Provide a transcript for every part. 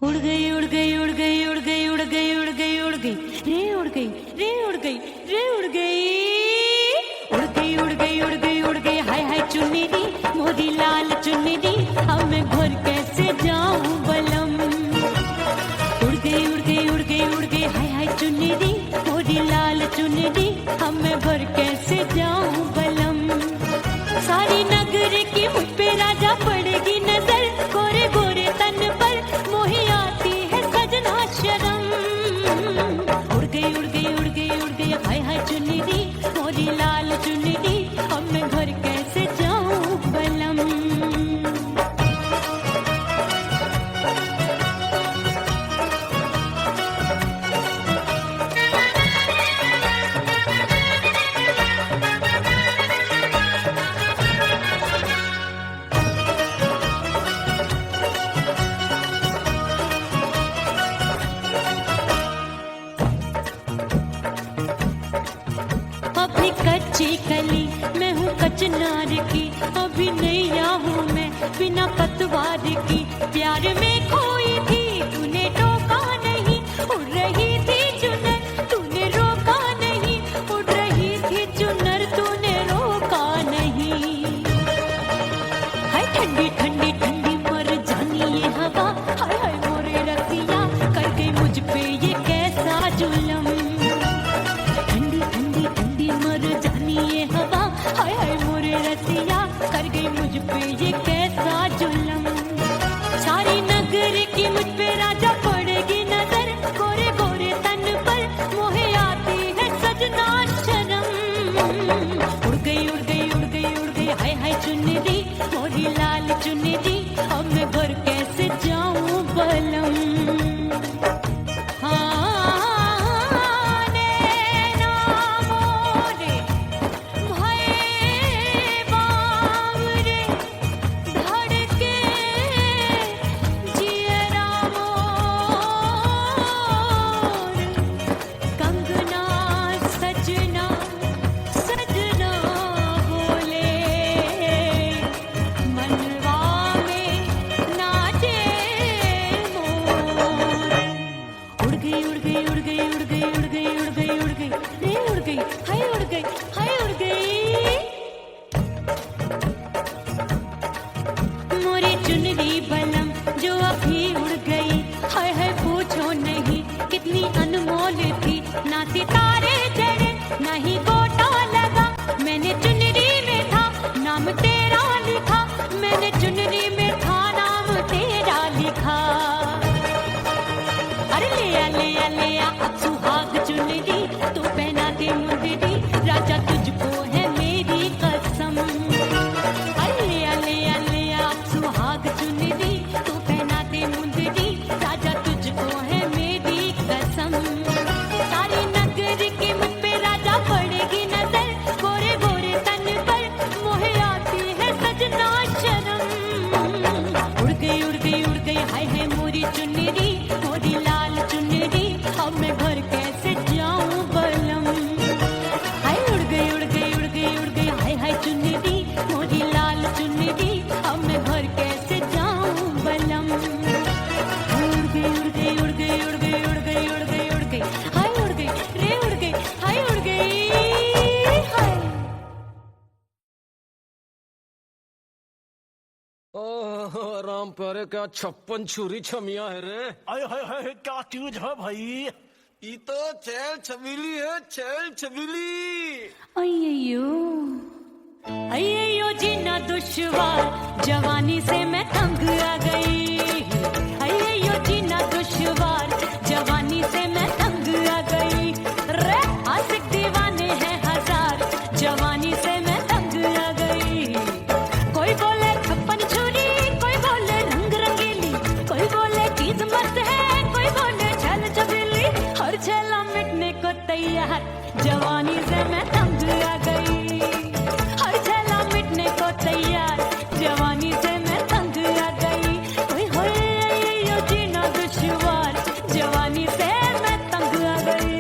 उड़ गई उड़ गई उड़ गई उड़ गई उड़ गई उड़ गई उड़ गई रे उड़ गई रे उड़ गई रे उड़ गई उड़ गई उड़ गई उड़ गई उड़ गई हाय हाय चुन्नी दी मोरी लाल चुन्नी दी अब मैं घर कैसे जाऊं बलम। उड़ गई उड़ गई उड़ गई उड़ गई हाय हाय चुन्नी दी मोरी लाल चुन्नी दी अब मैं घर कैसे जाऊं बलम। सारी नगर की मुझ पे राजा पड़ेगी नजर गोरे गोरे तन पर मोही आती है सजना शर्म। उड़ गई उड़ गई उड़ गई उड़ गई हाय हाय चुन्नी दी मोरी लाल चुन्नी दी अब मैं घर कैसे जाऊं बलम। अभी कच्ची कली मैं हूँ कचनार की अभी नैया हूँ मैं बिना पतवार की प्यार में खोई थी तूने टोका नहीं उड़ रही थी चुनर तूने रोका नहीं उड़ रही थी चुनर तूने रोका नहीं। हाय ठंडी ठंडी ठंडी मर जानी ये हवा हाय हाय मोरे रतिया कर गई मुझ पे ये कैसा जुल्म। ठंडी ठंडी ठंडी मर जानी ये हवा हाय हाय मोरे रतिया कर गई मुझ पे ये कैसा जुल्म। सारी नगर की मुझ पे राजा पड़ेगी नजर गोरे गोरे तन पर मोहे आती है सजना शर्म। उड़ गई उड़ गई उड़ गई उड़ गई हाय हाय चुन्नी दी मोरी लाल चुन्नी दी अब मैं घर कैसे जाऊं बलम। कितनी अनमोल थी ना सितारे चढ़े ना ही गोटा लगा मैंने चुनरी में था नाम तेरा लिखा मैंने चुनरी में था नाम तेरा लिखा। अरे ले आ अब सुहाग चुनरी तू पहना दे मुंदरी राजा तुझको है मेरी कसम। अरे ले आ अब सुहाग चुनरी तू पहना दे मुंदरी राजा तुझको है मेरी कसम। सारी नगर की मुझ पे राजा पड़ेगी नजर गोरे गोरे तन पर मोहे आती है सजना शर्म। उड़ गई उड़ गई उड़ गई हाय हाय मोरी चुन्नी मोरी लाल चुन्नी अब मैं घर कैसे जाऊं बलम। हाय उड़ गई उड़ गई उड़ गई उड़ गई हाय हाय चुन्नी मोरी लाल चुन्नी अब मैं घर कैसे जाऊं बलम। उड़ गई उड़ गई उड़ गई उड़ गई उड़ गई उड़ गई उड़ गई हाय उड़ गई रे उड़ गई हाय उड़ गई हाय। ओह राम प्यारे क्या 56 छुरी छमिया है रे। आय हाय हाय क्या चीज है भाई। ये तो चैल छबीली है चैल छबीली। अय्यो जीना दुश्वार जवानी से मैं तंग आ गई। अय्यो जीना दुश्वार जवानी से मैं तंग आ गई। रे आशिक दीवाने हैं हजार जवानी से मैं तंग आ गई। कोई बोले 56 छुरी कोई बोले रंग रंगीली कोई बोले चीज मस्त है कोई बोले छल छबीली हर छेला मिटने को तैयार जवानी से मैं तंग आ गई। हर छेला मिटने को तैयार जवानी से मैं तंग आ गई। ओए होए यो जीना दुश्वार जवानी से मैं तंग आ गई।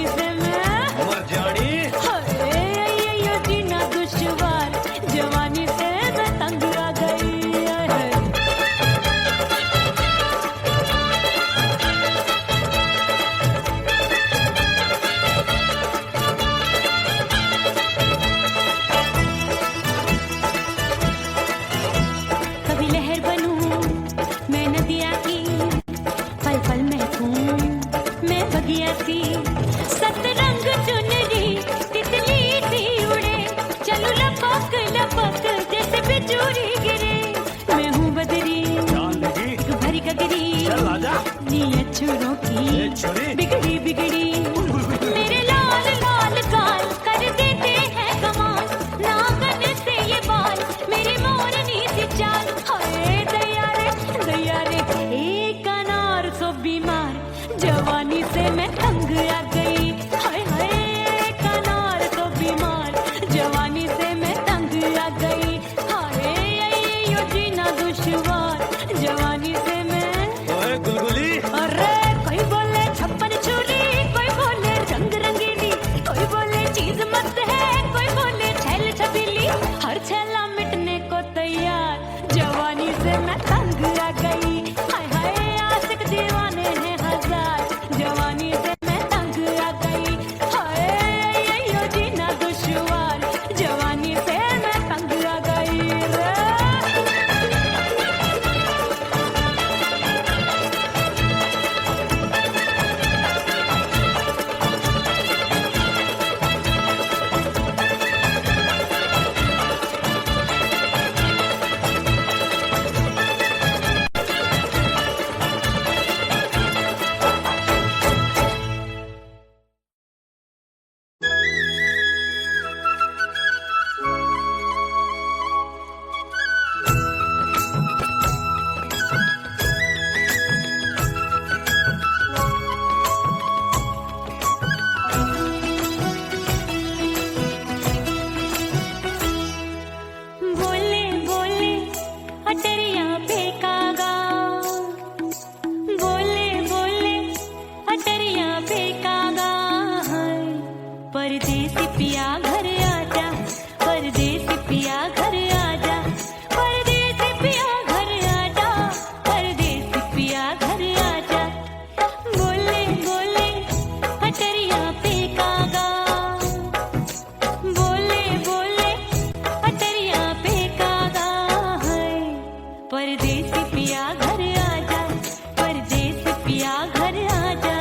जवानी से मैं मर जानी ये जीना दुश्वार, जवानी से मैं तंग आ गई है। कभी लहर बनूं मैं नदिया की, पल पल महकूं मैं बगिया सी, सतरंग चुनरी तितली सी उड़े, चलो लपक लपक जैसे बिजूरी गिरे। मैं हूँ बदरी चांदनी भरी गगरी, चल आजा नीयत छुरों ये की छुरी बिगड़ी बिगड़ी, मेरे लाल लाल गाल कर देते हैं कमाल, नागन से ये बाल मेरी मोरनी सी चाल। हाय दैया रे एक अनार सो बीमार, जवानी से मैं तंग आ गई। हाय हाय एक अनार सो बीमार, जवानी से मैं तंग आ गई। हाय यो जीना दुश्वार, जवानी से मैं। ओए गुलगुली अरे कोई बोले छप्पन छुरी, कोई बोले रंग रंगीली, कोई बोले चीज मस्त है, कोई बोले छैल छबीली, हर छैला मिटने को तैयार, जवानी से मैं तंग आ गई। हाय हाय आशिक दीवाने हैं हजार, जवानी से मैं तंग आ गई। हाय यो जीना दुश्वार, जवानी से मैं तंग आ गई रे। बोले बोले अटरिया फेंकागा, बोले बोले अटरिया फेंकागा, परदेसी पिया घर आजा, परदेसी पिया घर आजा, परदेसी पिया घर आजा, परदेसी पिया घर आजा। बोले बोले अटरिया फेंकागा, बोले बोले अटरिया फेंकागा, परदेसी पिया घर आजा, परदेसी पिया घर आजा।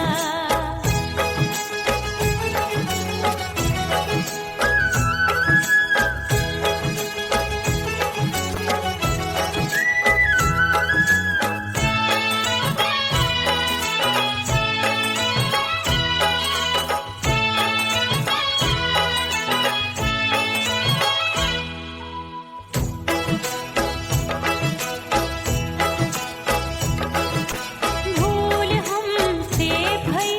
भूल हमसे भई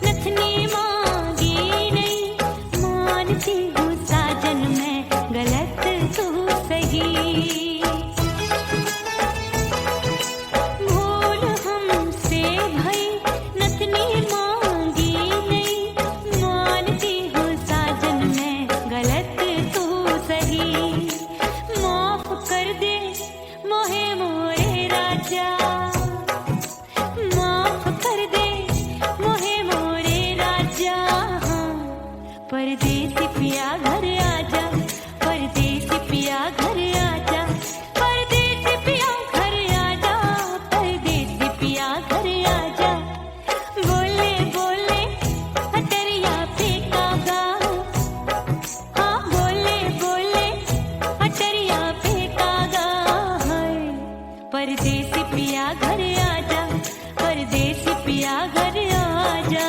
नथनी मांगी नहीं, मानती हूँ साजन मैं गलत तू सही। भूल हमसे भई नथनी मांगी नहीं, मानती हूँ साजन मैं गलत तू सही। माफ कर दे मोहे मोरे राजा, माफ कर दे मोहे मोरे राजा। परदेसी पिया घर आजा, परदेसी पिया घर आजा, परदेसी पिया घर आजा, परदेसी पिया घर आजा। बोले बोले अटरिया फेंकागा, हाँ बोले बोले अटरिया फेंकागा, परदेसी पिया घर आजा, परदेसी पिया घर आजा।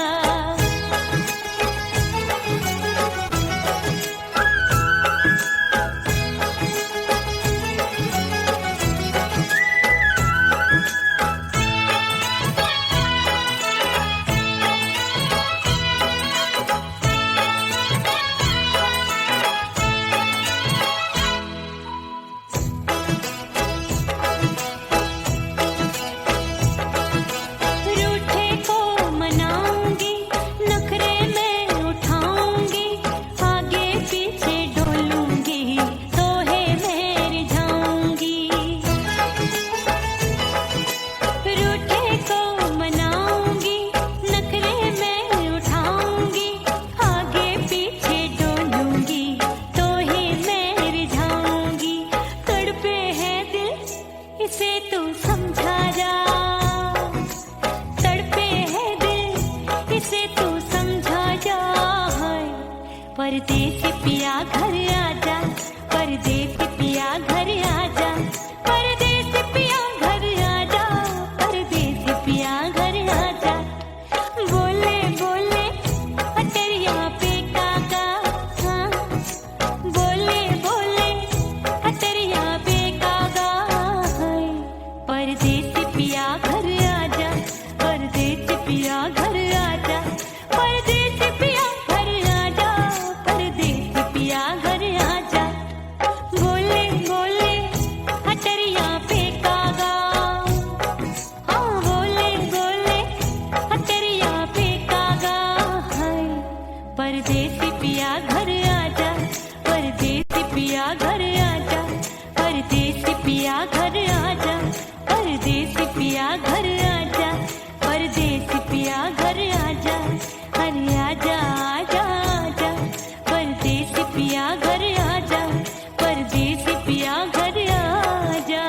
परदेसी पिया घर आजा, परदेसी पिया घर आजा, परदेसी पिया घर आजा, परदेसी पिया घर आजा। बोले बोले अटरिया पे कागा, हाँ बोले बोले अटरिया पे कागा, हाय परदेसी पिया घर आजा, परदेसी पिया घर आजा, परदेसी पिया घर आजा, परदेसी पिया घर आजा। बोले बोले अटरिया पे कागा, हाँ बोले बोले अटरिया पे कागा, हाय परदेसी पिया घर आजा, परदेसी पिया घर आजा, परदेसी पिया घर आजा, परदेसी पिया घर आजा, परदेसी पिया घर आजा, अरे आजा आजा आजा, परदेसी पिया घर आजा, परदेसी पिया घर आजा।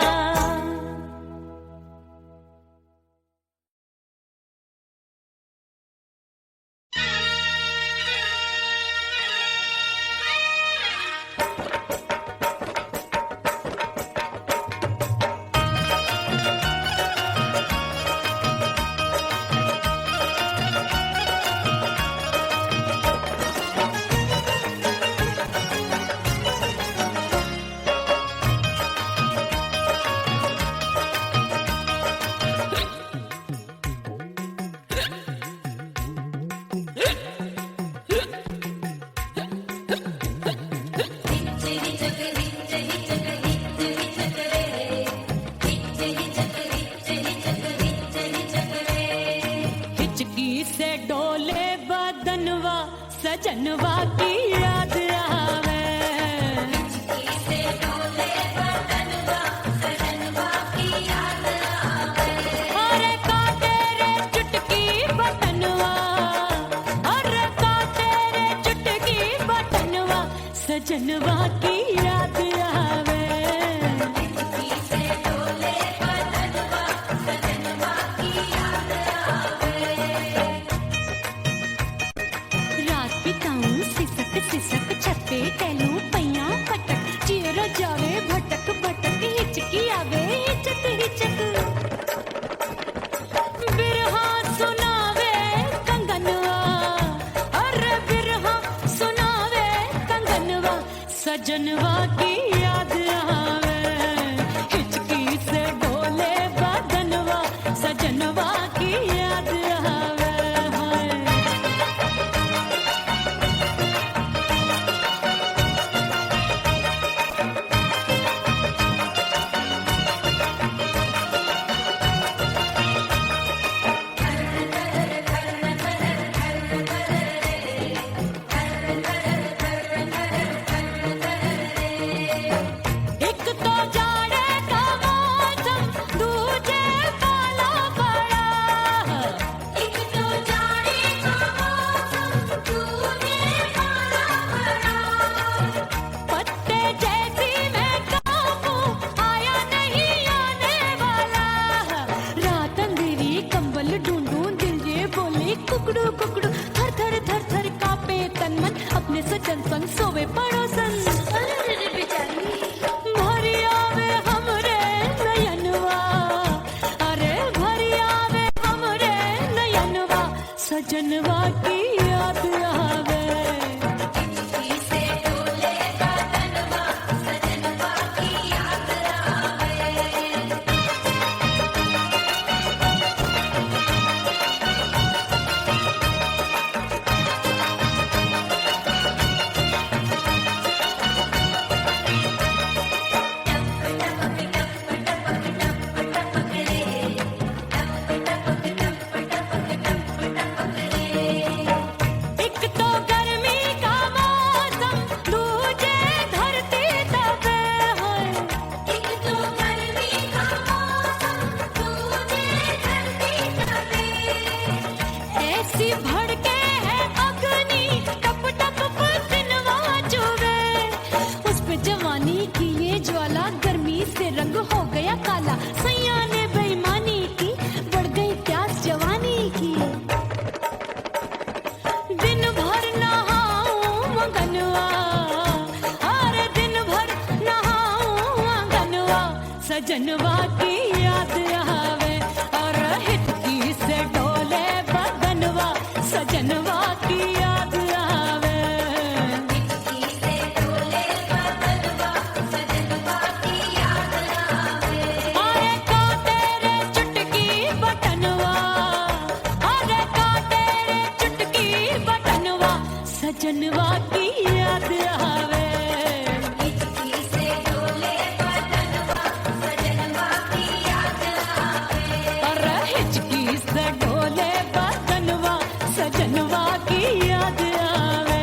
हिचकी से डोले बदनवा, सजनवा की याद आवे, अरे काटे रे चुटकी बटनवा, अरे काटे रे चुटकी बटनवा, सजनवा की याद आवे। रात बिताऊं सिसक सिसक, छत्ते टहलूं पैया पटक, चेहरा जावे भटक भटक, हिचकी आवे हिचक हिचक। बिरहा सुनावे कंगनवा, अरे बिरहा सुनावे कंगनवा, सजनवा की याद आवे, हिचकी से डोले बदनवा, सजनवा की याद आवे, हाय। सजनवा की याद आवे और हिचकी से डोले बदनवा सजनवा की याद आवे अरे का तेरे चुटकी बटनवा अरे का तेरे चुटकी बटनवा सजनवा की याद आवे अरे हिचकी से डोले बदनवा सजनवा की याद आवे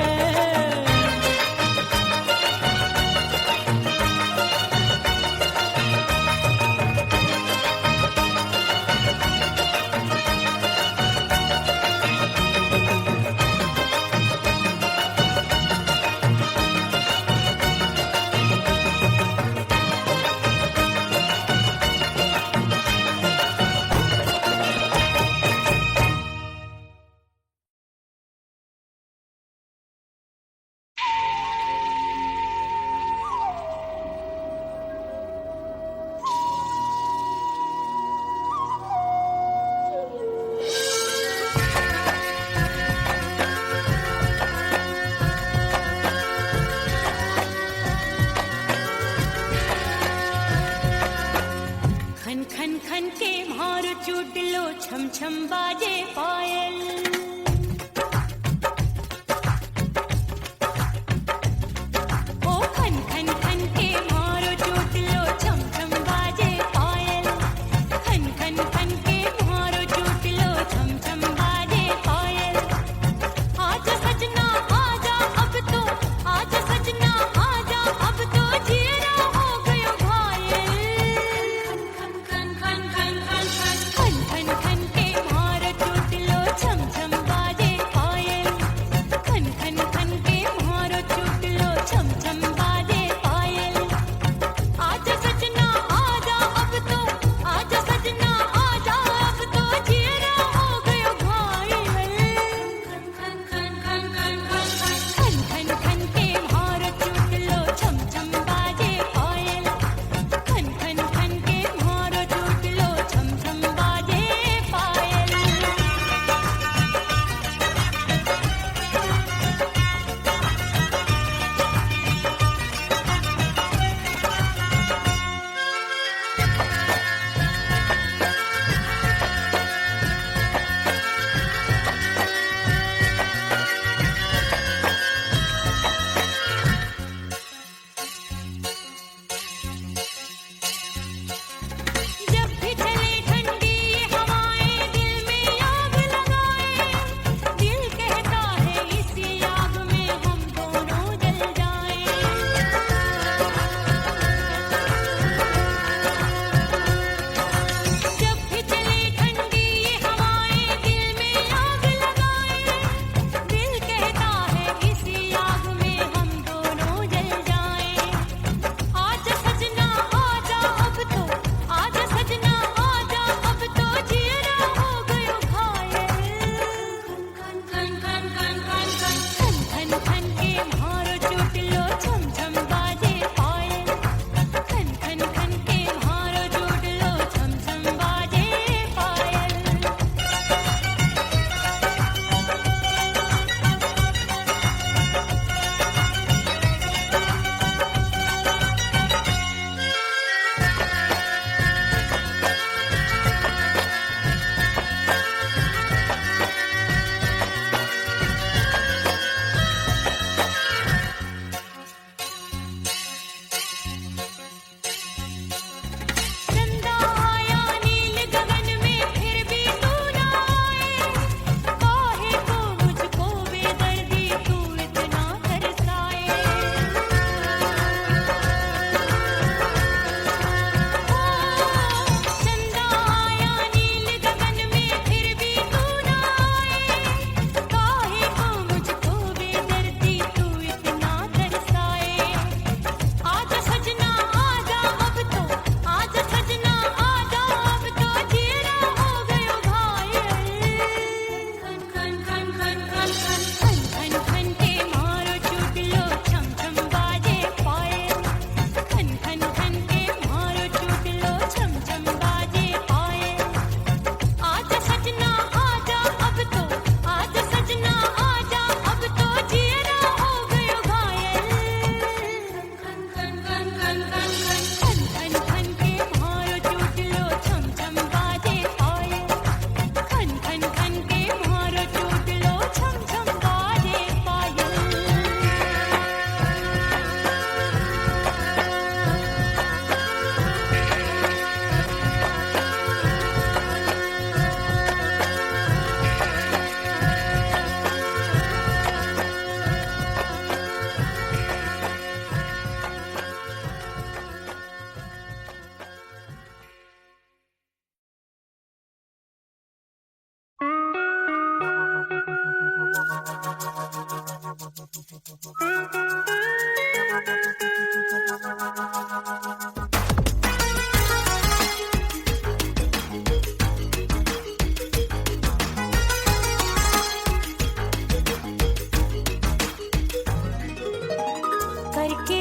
करके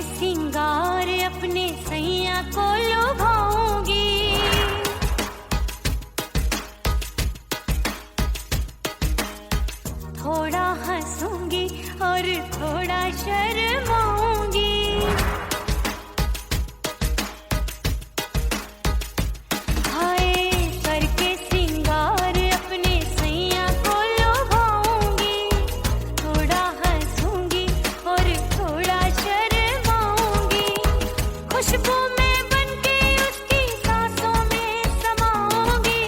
सिंगार अपने सैया को लुभाऊंगी, थोड़ा हंसूंगी और थोड़ा शर्माऊंगी। हाय करके सिंगार अपने सैया को लुभाऊंगी, थोड़ा हंसूंगी और थोड़ा शर्माऊंगी। खुशबू में बनके उसकी सांसों में समाऊंगी,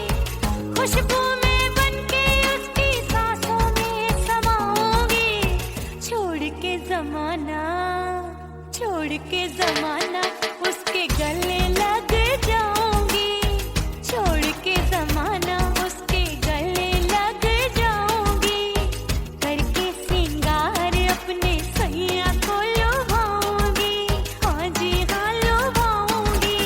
खुशबू में बनके उसकी सांसों में समाऊंगी। छोड़ के जमाना उसके गले लग जाऊंगी, छोड़ के जमाना उसके गले लग जाऊंगी। करके सिंगार अपने सैया को लुभाऊंगी, हाँ जी हाँ लुभाऊंगी।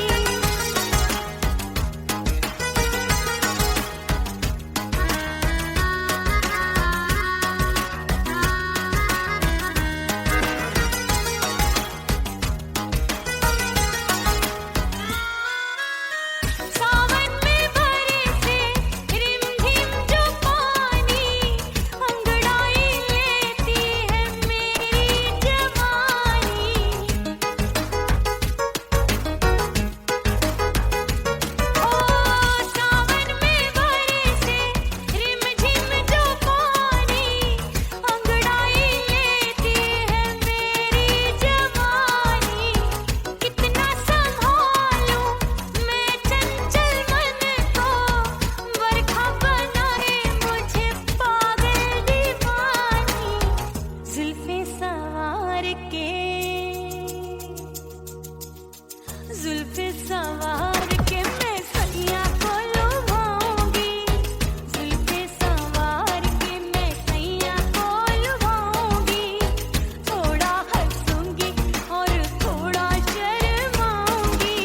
सावन में बरसे रिमझिम जो पानी, अंगड़ाई लेती है मेरी जवानी। ओ सावन में बरसे रिमझिम जो पानी, अंगड़ाई लेती है मेरी जवानी। कितना संभालूं मैं चंचल मन को, बरखा बनाए मुझे पागल दीवानी। जुल्फे सवार के मैं सैया को लुभाऊंगी, जुल्फे सवार के मैं सैया को लुभाऊंगी। थोड़ा हंसूंगी और थोड़ा शर्माऊंगी।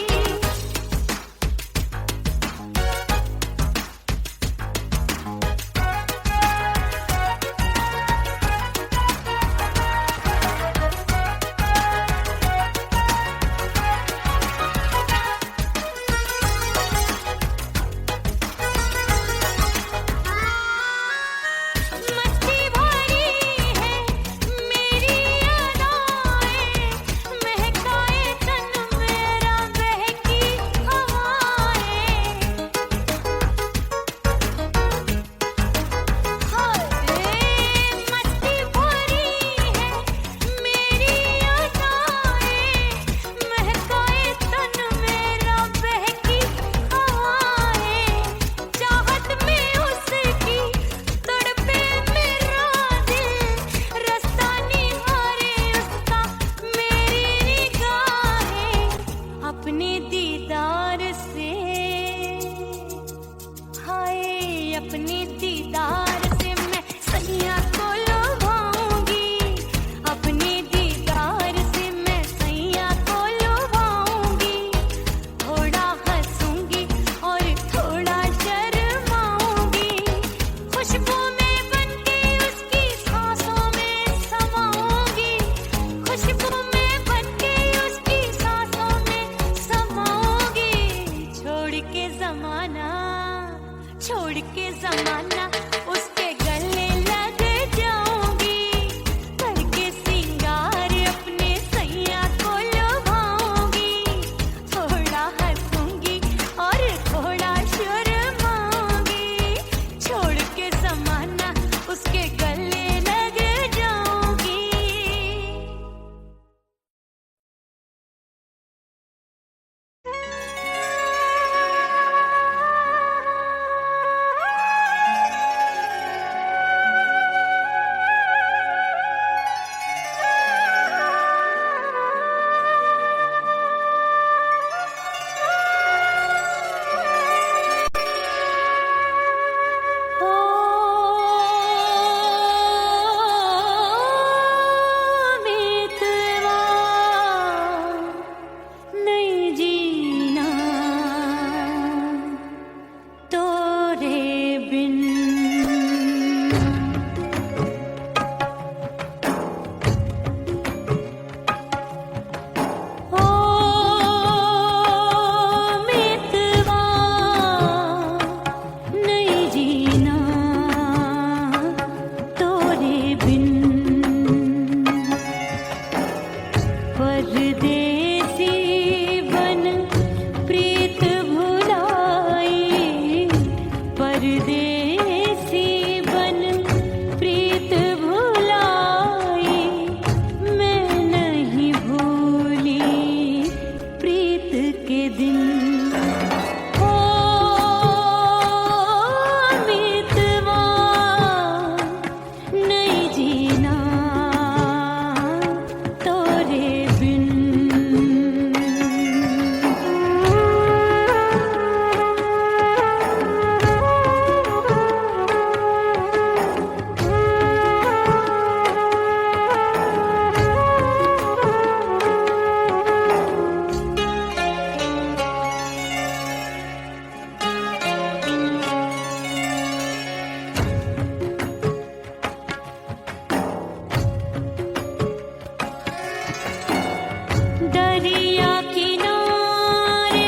दरिया किनारे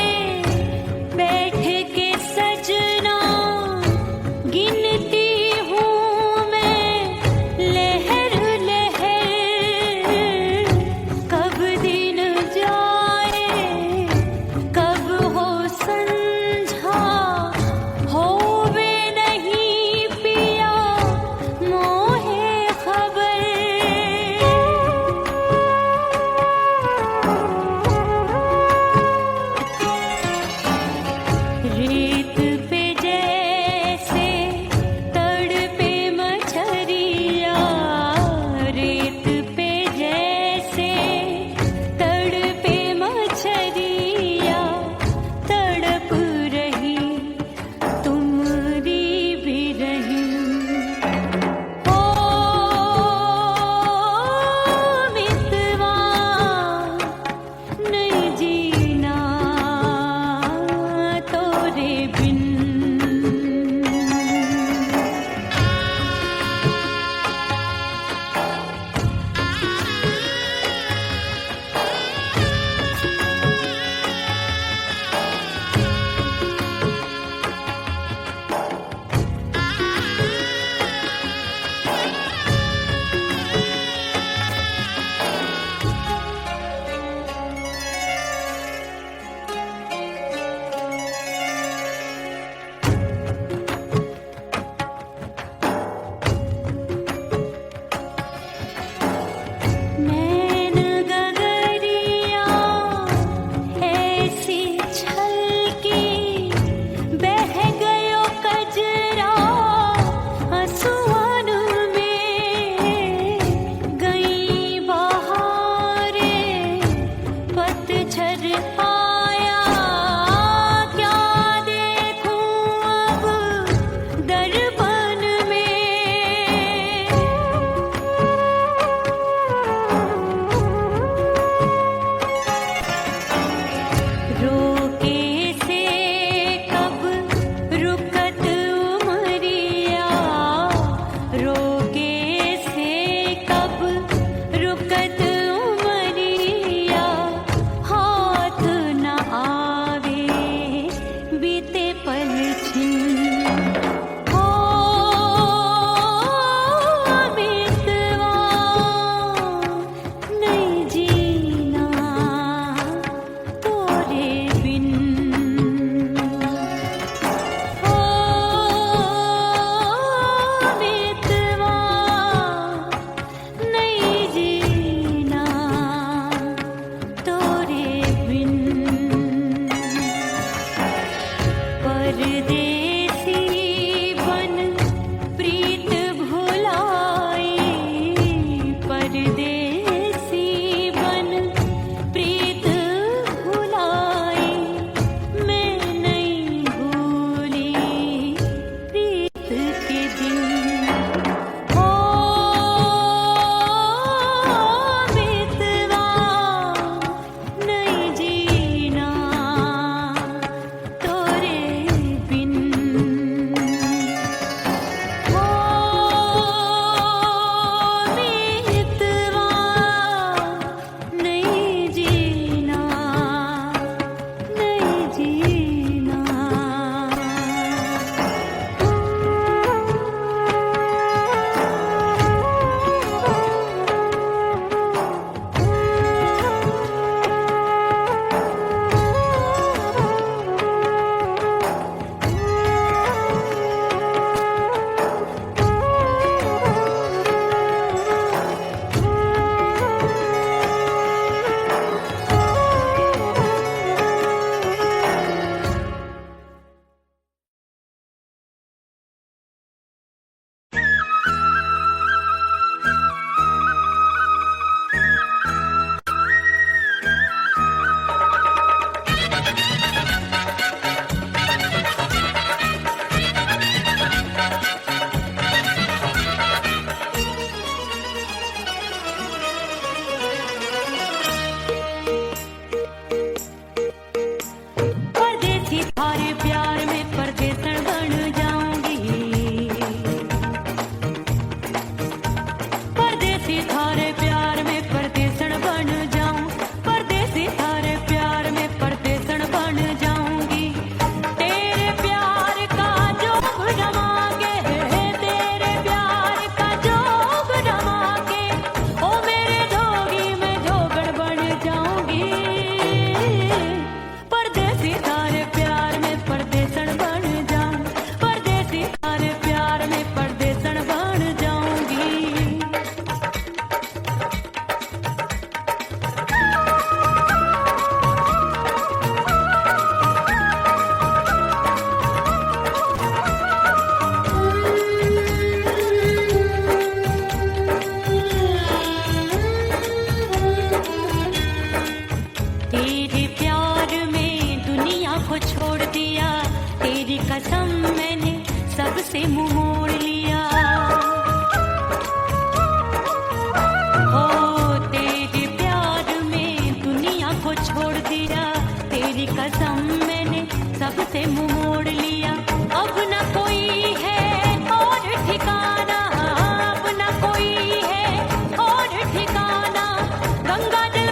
बैठ के सजना गिनती हूँ मैं लहर लहर, कब दिन जाए कब हो संझा, होवे नहीं पिया मोहे खबर।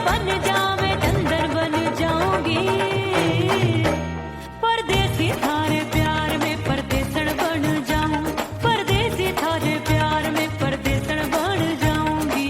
बन जावे चंदन बन जाऊंगी परदेसी थारे प्यार में परदेसन बन जाऊं परदेसी थारे प्यार में परदेसन बन जाऊंगी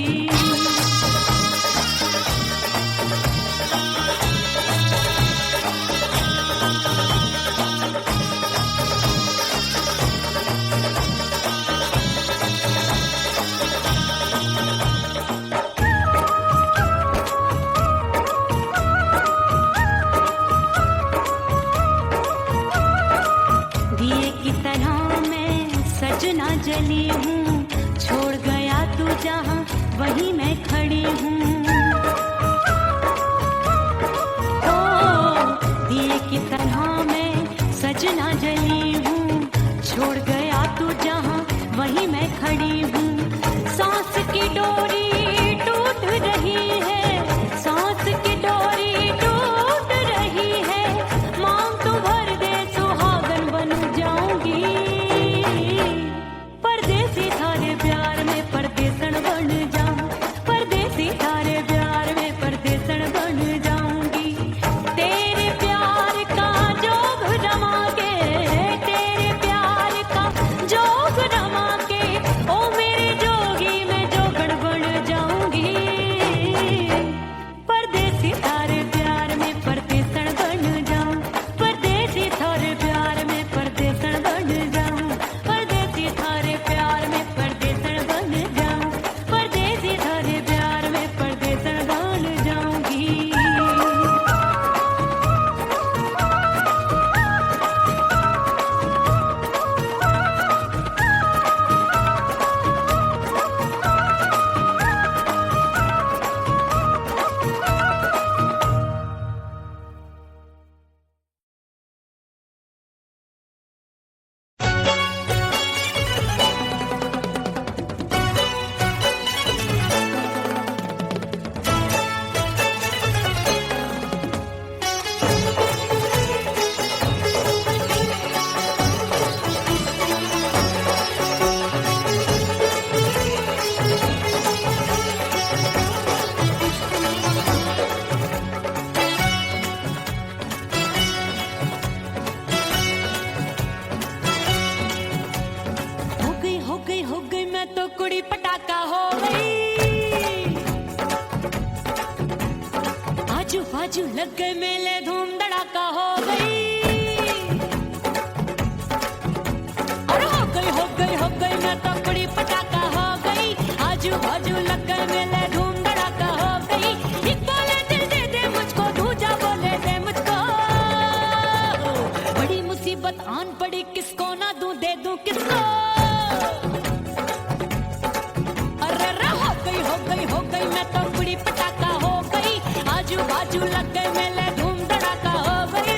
दिए की तरह मैं सजना जली हूँ छोड़ गया तू जहाँ वहीं मैं खड़ी हूँ ओ दिए की तरह मैं सजना जली हूँ छोड़ गया तू जहाँ वहीं मैं खड़ी हूँ सांस की डोरी टूट रही है सांस की डोरी टूट रही है मांग तू भर दे सुहागन बन जाऊंगी परदेसी थारे प्यार में परदेसन बन जाऊं परदेसी थारे प्यार में परदेसन बन जाऊंगी तेरे प्यार का जोग रमा के तेरे प्यार का जोग रमा के ओ मेरे जोगी मैं जोगण बन जाऊंगी परदेसी थारे प्यार में परदेसन बन जाऊं परदेसी थारे प्यार में परदेसन बन जाऊं परदेसी थारे प्यार में परदेसन बन जाऊं परदेसी थारे प्यार में परदेसन बन जाऊंगी हो गई मैं तो कुड़ी पटाखा हो गई आजू बाजू लग गए मेले धूम धड़ाका हो गई और हो गई मैं तो कुड़ी पटाखा हो गई आजू बाजू लग गए मेले धूम धड़ाका हो गई एक बोले दिल दे दे मुझको दूजा बोले दे मुझको बड़ी मुसीबत आन पड़ी किसको ना दूं दे दूं किसको हो गई मैं तो कुड़ी पटाखा हो गई आजू बाजू लग गए मेले धूम धड़ाका हो गई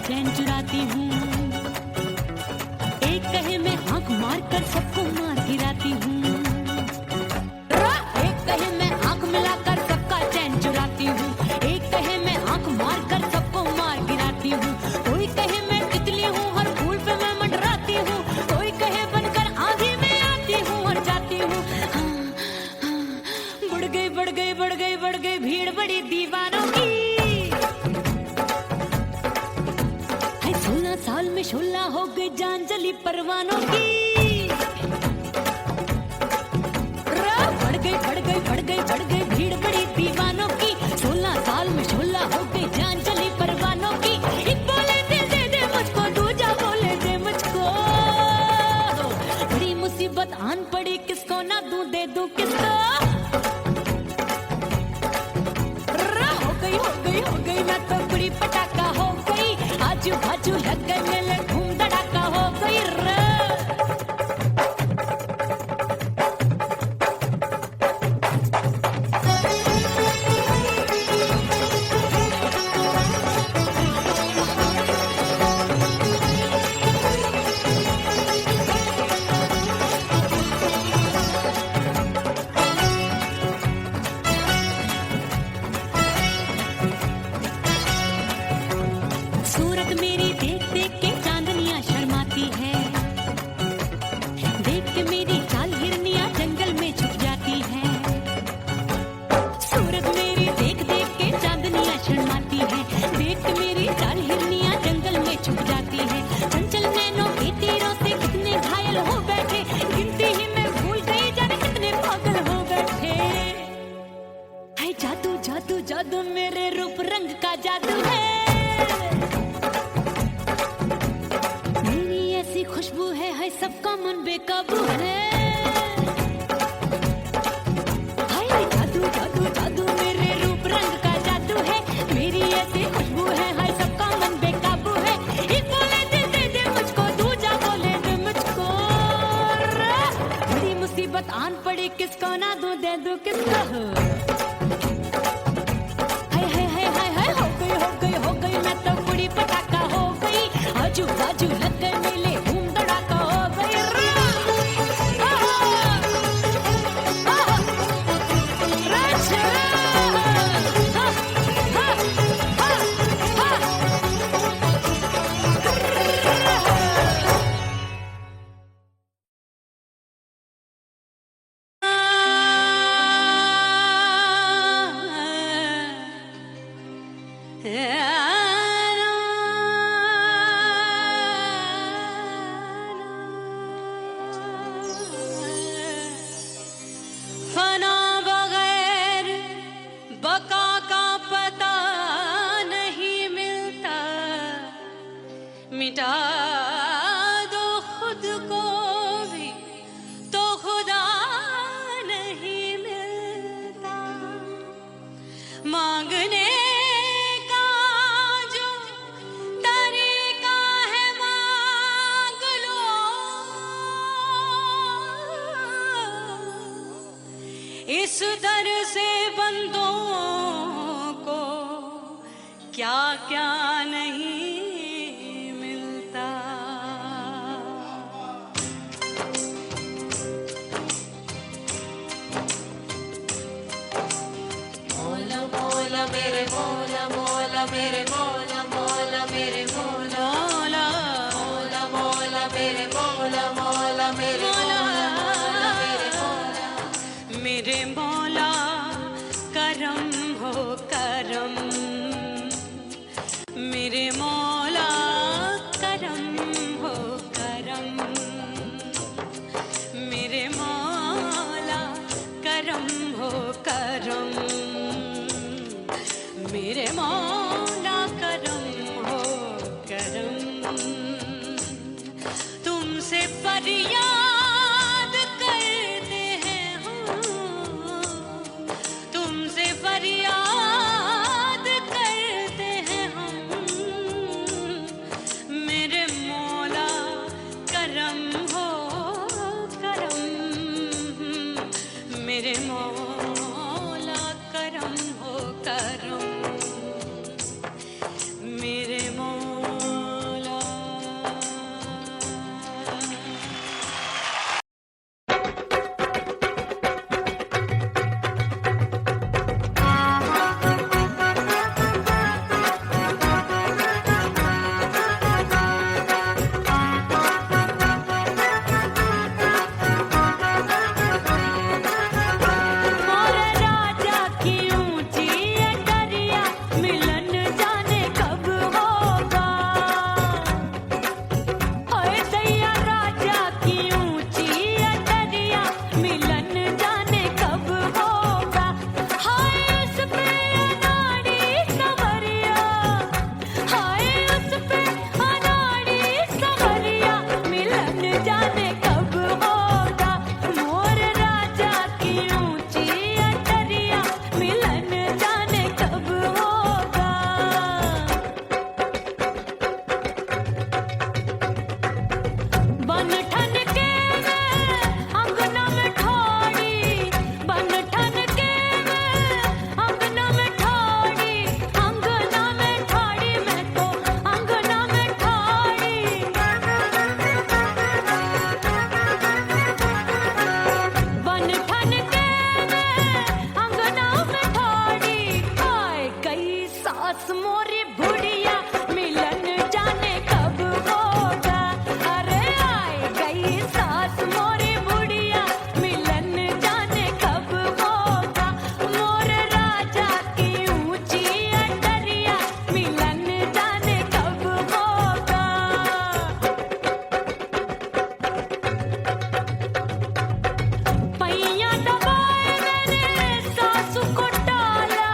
चैन चुराती हूँ एक कहे मैं आंख मार कर सबको मार गिराती हूँ एक कहे मैं आंख मिलाकर सबका चैन चुराती हूँ एक कहे मैं आंख मार कर सबको मार गिराती हूँ कोई कहे मैं तितली हूँ हर फूल पे मैं मंडराती हूँ कोई कहे बनकर आंधी में आती हूँ और जाती हूँ बढ़ गई भीड़ बड़ी दीवानों की 16 साल में शोला हो गई जान जली परवानों की बढ़ गई भीड़ बड़ी दीवानों की 16 साल में शोला हो गई जान जली परवानों की एक बोले दे दे मुझको दूजा बोले दे मुझको बड़ी मुसीबत आन पड़ी किसको ना दूं दे दूं किसको हो गई मैं तो कुड़ी पटाखा हो गई आजू बाजू लग गए मेले धूम धड़ाका हो गई जादू जादू मेरे रूप रंग का जादू है। मेरी ऐसी खुशबू है सबका मन बेकाबू है। हाय जादू जादू जादू मेरे रूप रंग का जादू है। मेरी ऐसी खुशबू है हाय सबका मन बेकाबू है। एक बोले दे दे मुझको, दूजा बोले दे मुझको। बड़ी मुसीबत आन पड़ी, किसको ना दूं दे दूं किसको। हो गई मैं तो बुढ़ी पटाखा हो गई। आजू बाजू लग गए मेले, धूम धड़ाका हो गई। फना बगैर बका का पता नहीं मिलता। मिटा दो खुद को भी तो खुदा नहीं मिलता। मांगने का जो तरीका है मांग लो। इस दर से बंदों को क्या क्या नहीं मिलता। मौला मौला मेरे मौला मौला मेरे मौला मौला मेरे मौला मौला मौला मेरे मौला मौला मेरे मौला मेरे मौला। मेरे मौला करम हो करम। मेरे मौला करम हो करम। मेरे मौला करम हो करम। मेरे मौला करम हो करम। तुमसे फरियाद करते हैं हम, तुमसे फरियाद करते हैं हम। मेरे मौला करम हो करम। मेरे मौला करम हो करम। मेरे मौला। मोरे राजा की ऊंची अटरिया, मिलन जाने कब होगा। ओए दैया राजा की ऊंची अटरिया, मिलन जाने कब होगा। हाय उस पे अनाड़ी सवरिया, हाय उस पे अनाड़ी सवरिया, मिलन जाने कब होगा। मोर राजा की ऊंची अटरिया, मिलन जाने कब होगा। बन ठन के मैं अंगना में ठाड़ी, बन ठन के मैं अंगना में ठाड़ी, अंगना में ठाड़ी मैं तो अंगना में ठाड़ी। बन ठन के मैं अंगना में ठाड़ी, आए गई सास मोरी बुढ़िया, मिलन जाने कब होगा। अरे आए गई सास मोरी बुढ़िया, मिलन जाने कब होगा। मोर राजा की ऊंची अटरिया, मिलन जाने कब होगा। पैया दबाए मैंने सासू को टाला,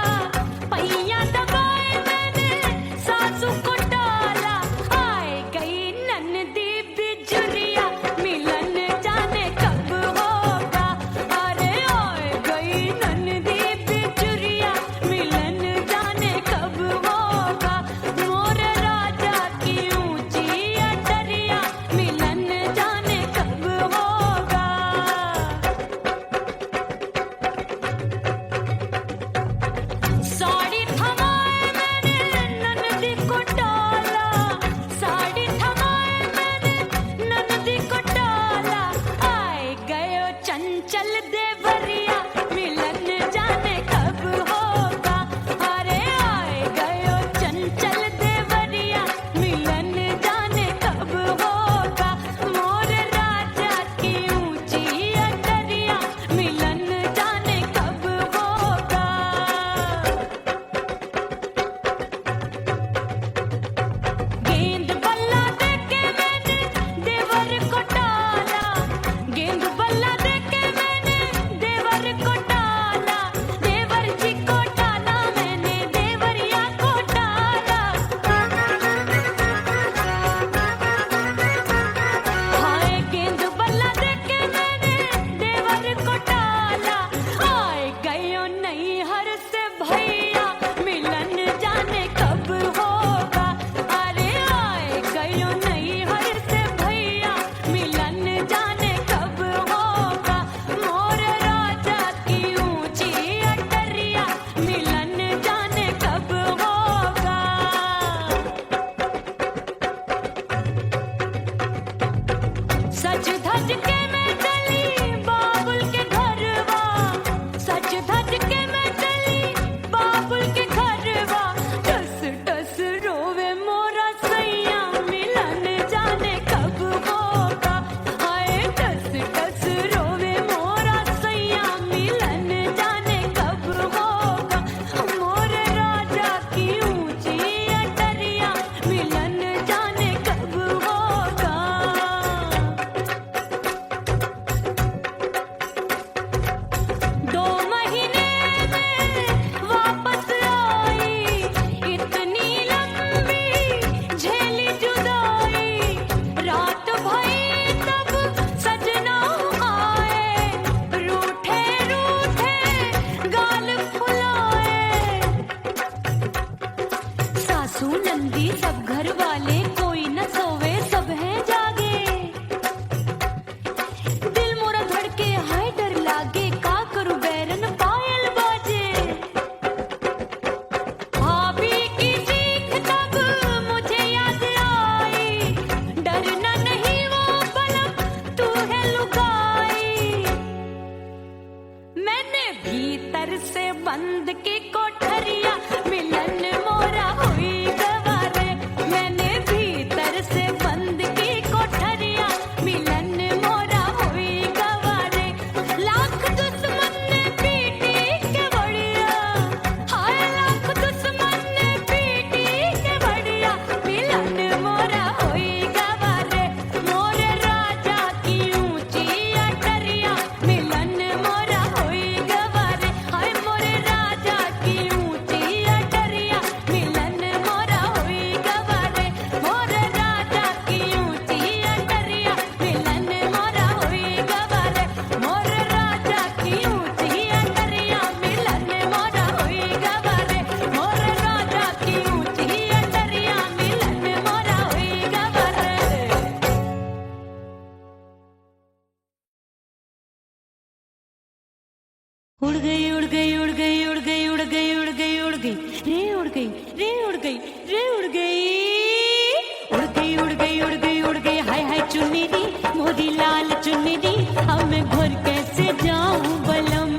गई रे उड़ गई रे उड़ गई रे उड़ गई उड़ गई उड़ गई उड़ गई उड़ गई हाय हाय चुन्नी दी मोरी लाल चुन्नी दी अब मैं घर कैसे जाऊं बलम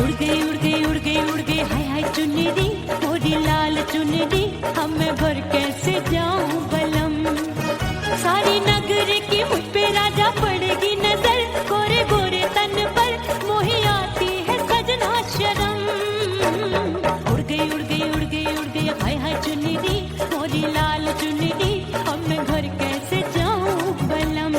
उड़ गई उड़ गई उड़ गई उड़ गई हाय हाय चुन्नी दी मोरी लाल चुन्नी दी अब मैं घर कैसे जाऊं बलम सारी नगर की मुझ पे राजा पड़ेगी नजर गोरे गोरे तन पर मोही आती है सजना शर्म उड़ गई उड़ गई उड़ गई उड़ गई हाय हाय चुन्नी दी मोरी लाल चुन्नी दी अब मैं घर कैसे जाऊं बलम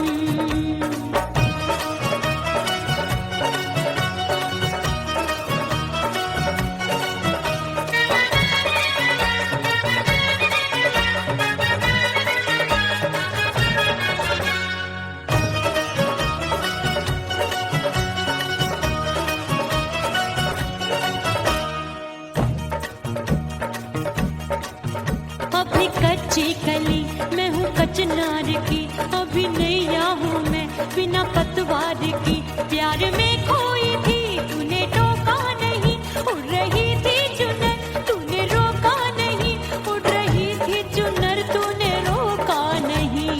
अभी कच्ची कली मैं हूँ कचनार की अभी नैया हूँ मैं बिना पतवार की प्यार में खोई थी तूने टोका नहीं उड़ रही थी चुनर तूने रोका नहीं उड़ रही थी चुनर तूने रोका नहीं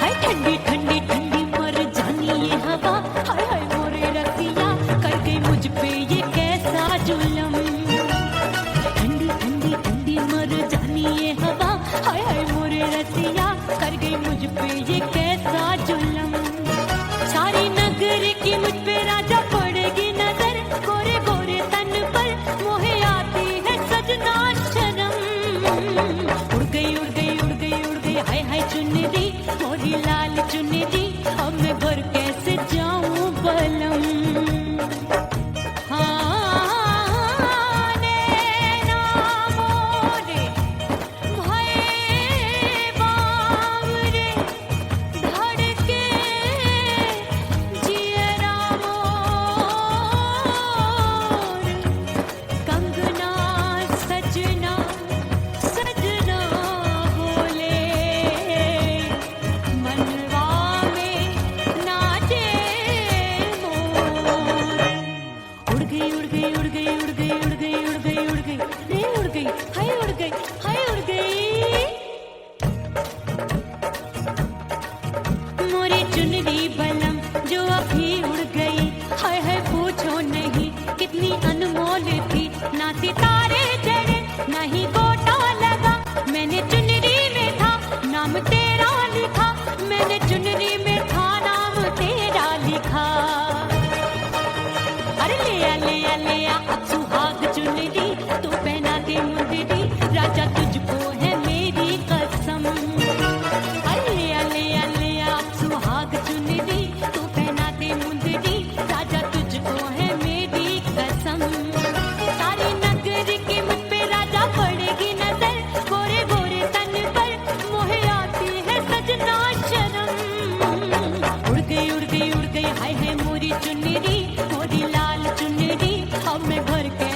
हाय ठंडी ठंडी ठंडी मर जानी ये हवा हाय हाय मोरे रतिया कर गई मुझ पे ये कैसा जुलम ठंडी ठंडी ठंडी मर जानी ये हवा हाय हाय मोरे रतिया कर गई मुझ पे ये कैसा जुलम सारी नगर की मुझ पे राजा पड़ेगी नजर गोरे गोरे तन पर मोहे आती है सजना शर्म उड़ गई उड़ गई उड़ गई उड़ गई हाय हाय चुन्नी दी मोरी लाल चुन्नी दी अब मैं घर कैसे जाऊं बलम चुनरी बलम जो अभी उड़ गई हाय हाय पूछो नहीं कितनी अनमोल थी ना सितारे जड़े ना ही गोटा लगा मैंने चुनरी में था नाम तेरा लिखा मैंने चुनरी में था नाम तेरा लिखा अरे ले आ अब सुहाग चुनरी तू पहना दे मुंदरी राजा तुझको है मेरी कसम अरे ले आ सुहाग चुनरी तू पहना दे मुंदरी राजा तुझको है मेरी कसम सारी नगर की मुझ पे राजा पड़ेगी नजर गोरे गोरे तन पर मोहे आती है सजना शर्म उड़ गई हाय हाय मोरी चुनरी मोरी लाल चुनरी अब मैं घर के